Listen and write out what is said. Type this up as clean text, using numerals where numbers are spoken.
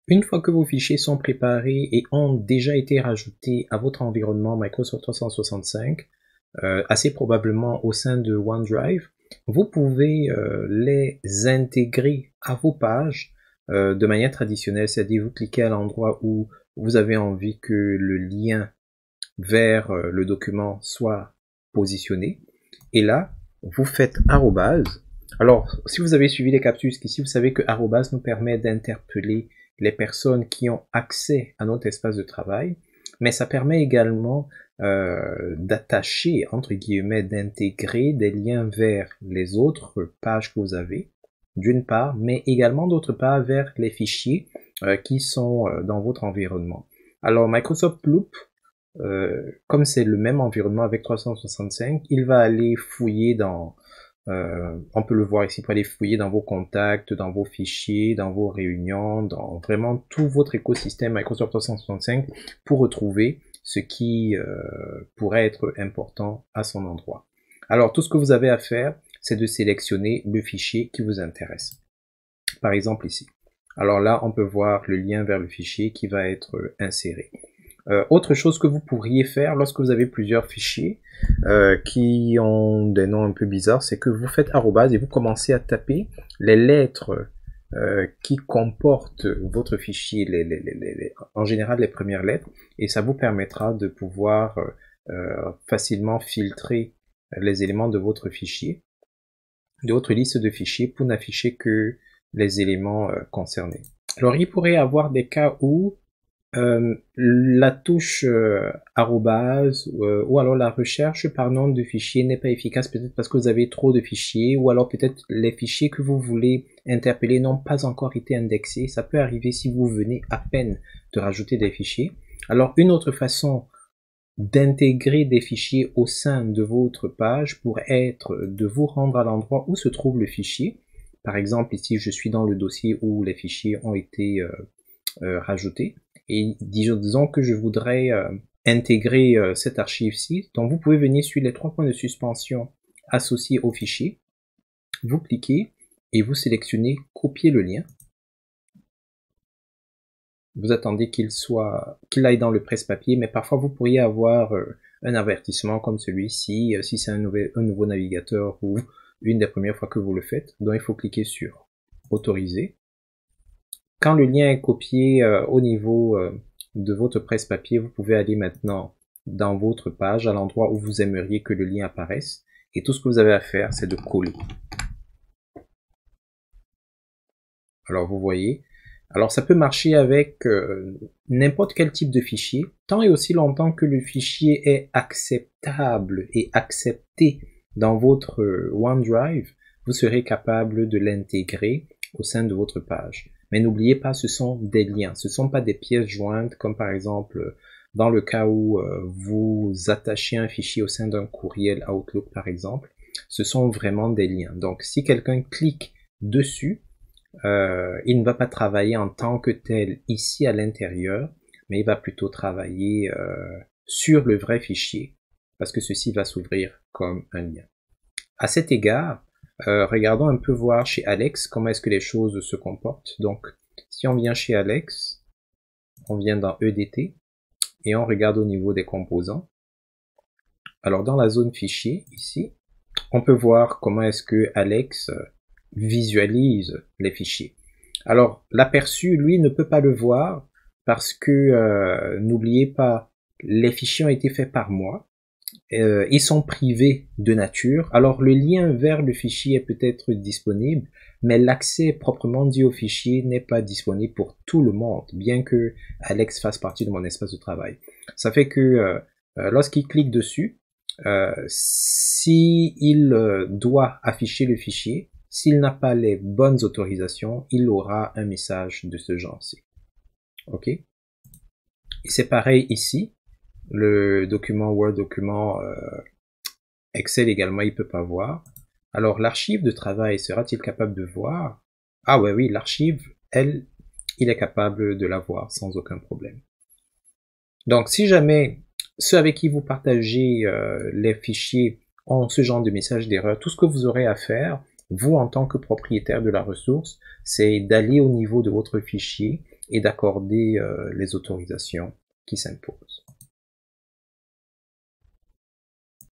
Une fois que vos fichiers sont préparés et ont déjà été rajoutés à votre environnement Microsoft 365, assez probablement au sein de OneDrive, vous pouvez les intégrer à vos pages de manière traditionnelle, c'est-à-dire vous cliquez à l'endroit où vous avez envie que le lien vers le document soit positionné, et là, vous faites arrobase. Alors, si vous avez suivi les captures ici, vous savez que arrobase nous permet d'interpeller les personnes qui ont accès à notre espace de travail, mais ça permet également d'attacher, entre guillemets, d'intégrer des liens vers les autres pages que vous avez, d'une part, mais également d'autre part vers les fichiers qui sont dans votre environnement. Alors, Microsoft Loop, comme c'est le même environnement avec 365, il va aller fouiller dans, on peut le voir ici, pour aller fouiller dans vos contacts, dans vos fichiers, dans vos réunions, dans vraiment tout votre écosystème Microsoft 365 pour retrouver ce qui pourrait être important à son endroit. Alors, tout ce que vous avez à faire, c'est de sélectionner le fichier qui vous intéresse. Par exemple ici. Alors là, on peut voir le lien vers le fichier qui va être inséré. Autre chose que vous pourriez faire lorsque vous avez plusieurs fichiers qui ont des noms un peu bizarres, c'est que vous faites arrobase et vous commencez à taper les lettres qui comportent votre fichier, en général les premières lettres, et ça vous permettra de pouvoir facilement filtrer les éléments de votre fichier, de votre liste de fichiers, pour n'afficher que les éléments concernés. Alors il pourrait y avoir des cas où la touche arrobase ou alors la recherche par nom de fichier n'est pas efficace, peut-être parce que vous avez trop de fichiers, ou alors peut-être les fichiers que vous voulez interpeller n'ont pas encore été indexés. Ça peut arriver si vous venez à peine de rajouter des fichiers. Alors une autre façon d'intégrer des fichiers au sein de votre page pourrait être de vous rendre à l'endroit où se trouve le fichier. Par exemple, ici je suis dans le dossier où les fichiers ont été rajoutés. Et disons que je voudrais intégrer cette archive-ci. Donc vous pouvez venir sur les trois points de suspension associés au fichier. Vous cliquez et vous sélectionnez copier le lien. Vous attendez qu'il aille dans le presse-papier, mais parfois vous pourriez avoir un avertissement comme celui-ci, si c'est un nouveau navigateur ou une des premières fois que vous le faites. Donc il faut cliquer sur autoriser. Quand le lien est copié au niveau de votre presse-papier, vous pouvez aller maintenant dans votre page, à l'endroit où vous aimeriez que le lien apparaisse. Et tout ce que vous avez à faire, c'est de coller. Alors vous voyez. Alors ça peut marcher avec n'importe quel type de fichier, tant et aussi longtemps que le fichier est acceptable et accepté dans votre OneDrive, vous serez capable de l'intégrer au sein de votre page. Mais n'oubliez pas, ce sont des liens, ce ne sont pas des pièces jointes, comme par exemple dans le cas où vous attachez un fichier au sein d'un courriel Outlook par exemple. Ce sont vraiment des liens. Donc si quelqu'un clique dessus, il ne va pas travailler en tant que tel ici à l'intérieur, mais il va plutôt travailler sur le vrai fichier, parce que ceci va s'ouvrir comme un lien. À cet égard, regardons un peu voir chez Alex comment est-ce que les choses se comportent. Donc, si on vient chez Alex, on vient dans EDT et on regarde au niveau des composants. Alors, dans la zone fichier, ici, on peut voir comment est-ce que Alex visualise les fichiers. Alors, l'aperçu, lui, ne peut pas le voir parce que, n'oubliez pas, les fichiers ont été faits par moi. Ils sont privés de nature. Alors le lien vers le fichier est peut-être disponible, mais l'accès proprement dit au fichier n'est pas disponible pour tout le monde, bien que Alex fasse partie de mon espace de travail. Ça fait que lorsqu'il clique dessus, s'il doit afficher le fichier, s'il n'a pas les bonnes autorisations, il aura un message de ce genre-ci. Ok? Et c'est pareil ici. Le document Word, document Excel également, il peut pas voir. Alors l'archive de travail, sera-t-il capable de voir? Ah ouais, oui, l'archive, elle, il est capable de la voir sans aucun problème. Donc si jamais ceux avec qui vous partagez les fichiers ont ce genre de message d'erreur, tout ce que vous aurez à faire, vous en tant que propriétaire de la ressource, c'est d'aller au niveau de votre fichier et d'accorder les autorisations qui s'imposent.